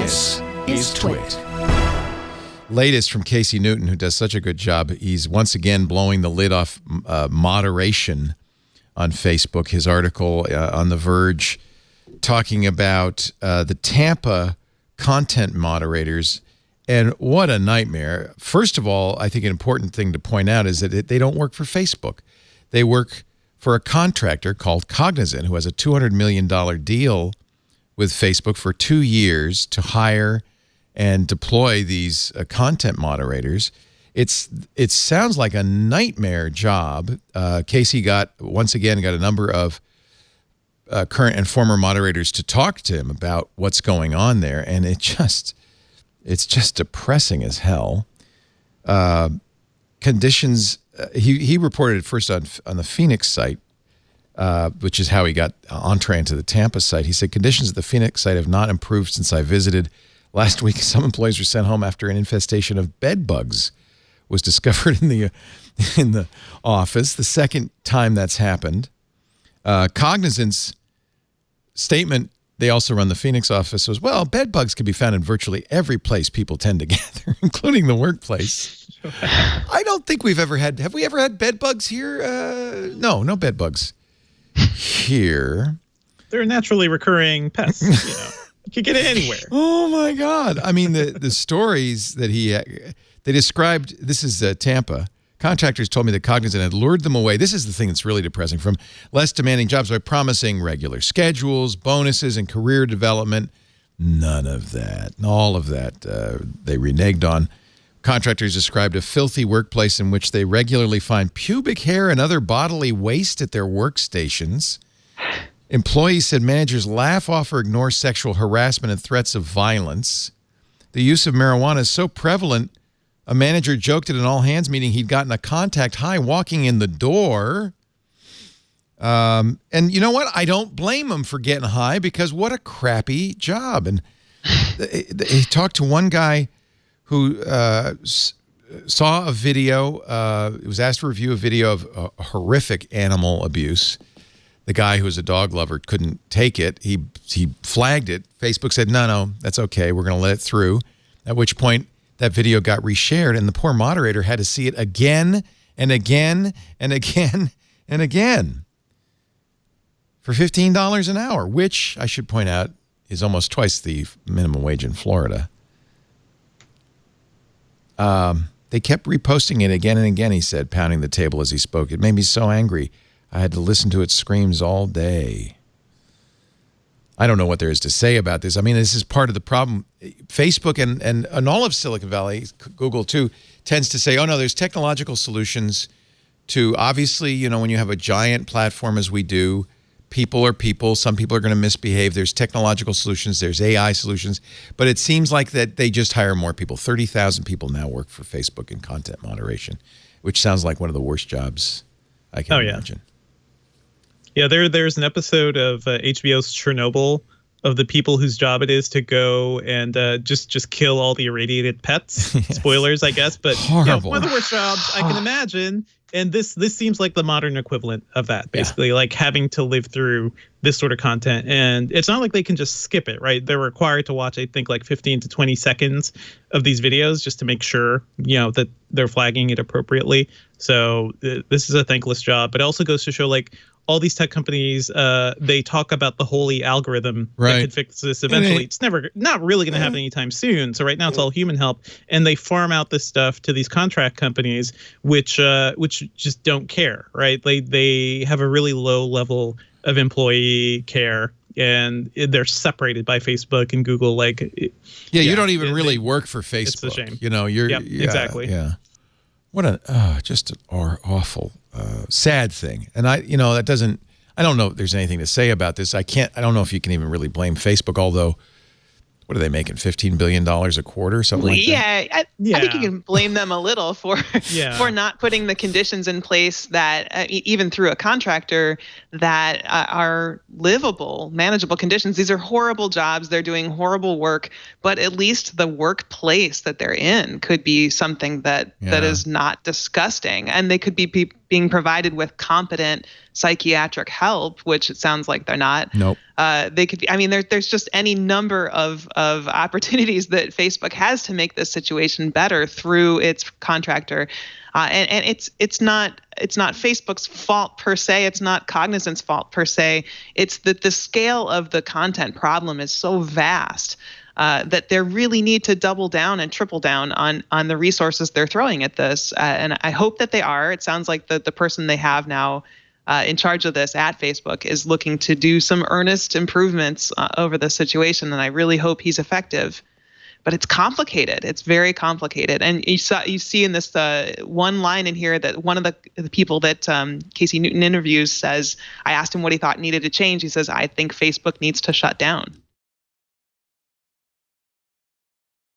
This is TWiT. Latest from Casey Newton, who does such a good job. He's once again blowing the lid off moderation on Facebook. His article on The Verge talking about the Tampa content moderators, and what a nightmare. First of all, I think an important thing to point out is that they don't work for Facebook. They work for a contractor called Cognizant, who has a $200 million deal with Facebook for 2 years to hire and deploy these content moderators. It sounds like a nightmare job. Casey once again got a number of current and former moderators to talk to him about what's going on there, and it's just depressing as hell. Conditions. He reported it first on the Phoenix site, which is how he got entree into the Tampa site. He said, conditions at the Phoenix site have not improved since I visited. Last week, some employees were sent home after an infestation of bed bugs was discovered in the office. The second time that's happened. Cognizant's statement, they also run the Phoenix office, was, well, bed bugs can be found in virtually every place people tend to gather, including the workplace. I don't think we've ever had, have we ever had bed bugs here? No bed bugs here. They're naturally recurring pests, you know. You could get it anywhere. Oh my God. I mean, the stories that they described, this is Tampa. Contractors told me that Cognizant had lured them away. This is the thing that's really depressing, from less demanding jobs by promising regular schedules, bonuses, and career development. None of that. All of that they reneged on. Contractors described a filthy workplace in which they regularly find pubic hair and other bodily waste at their workstations. Employees said managers laugh off or ignore sexual harassment and threats of violence. The use of marijuana is so prevalent, a manager joked at an all-hands meeting he'd gotten a contact high walking in the door. And you know what? I don't blame him for getting high, because what a crappy job. And he talked to one guy who saw a video. Was asked to review a video of horrific animal abuse. The guy who was a dog lover couldn't take it. He flagged it. Facebook said, no, that's okay. We're going to let it through. At which point, that video got reshared, and the poor moderator had to see it again and again and again and again for $15 an hour, which, I should point out, is almost twice the minimum wage in Florida. They kept reposting it again and again, he said, pounding the table as he spoke. It made me so angry. I had to listen to its screams all day. I don't know what there is to say about this. I mean, this is part of the problem. Facebook and all of Silicon Valley, Google too, tends to say, oh no, there's technological solutions to, obviously, you know, when you have a giant platform as we do, people are people. Some people are going to misbehave. There's technological solutions. There's AI solutions. But it seems like that they just hire more people. 30,000 people now work for Facebook in content moderation, which sounds like one of the worst jobs I can imagine. Yeah, there's an episode of HBO's Chernobyl of the people whose job it is to go and just kill all the irradiated pets. Yes. Spoilers, I guess, but yeah, one of the worst jobs I can imagine. And this seems like the modern equivalent of that, basically, like having to live through this sort of content. And it's not like they can just skip it, right? They're required to watch, I think, like 15 to 20 seconds of these videos just to make sure, you know, that they're flagging it appropriately. So this is a thankless job. But it also goes to show, like, all these tech companies, they talk about the holy algorithm that could fix this eventually. It's not really going to happen anytime soon. So right now it's all human help, and they farm out this stuff to these contract companies, which just don't care, right? They have a really low level of employee care, and they're separated by Facebook and Google. Like, you don't even really work for Facebook. It's a shame. You know, exactly. Yeah. What just an awful, sad thing. And I don't know if there's anything to say about this. I don't know if you can even really blame Facebook, although, what are they making, $15 billion a quarter, something like that? I think you can blame them a little for not putting the conditions in place that even through a contractor that are livable, manageable conditions. These are horrible jobs. They're doing horrible work, but at least the workplace that they're in could be something that is not disgusting, and they could be being provided with competent psychiatric help, which it sounds like they're not. Nope. They could be, I mean, there's just any number of opportunities that Facebook has to make this situation better through its contractor. And it's not Facebook's fault per se. It's not Cognizant's fault per se. It's that the scale of the content problem is so vast that they really need to double down and triple down on the resources they're throwing at this. And I hope that they are. It sounds like the person they have now in charge of this at Facebook is looking to do some earnest improvements over the situation, and I really hope he's effective. But it's complicated. It's very complicated. And you see in this one line in here that one of the people that Casey Newton interviews says, I asked him what he thought needed to change. He says, I think Facebook needs to shut down.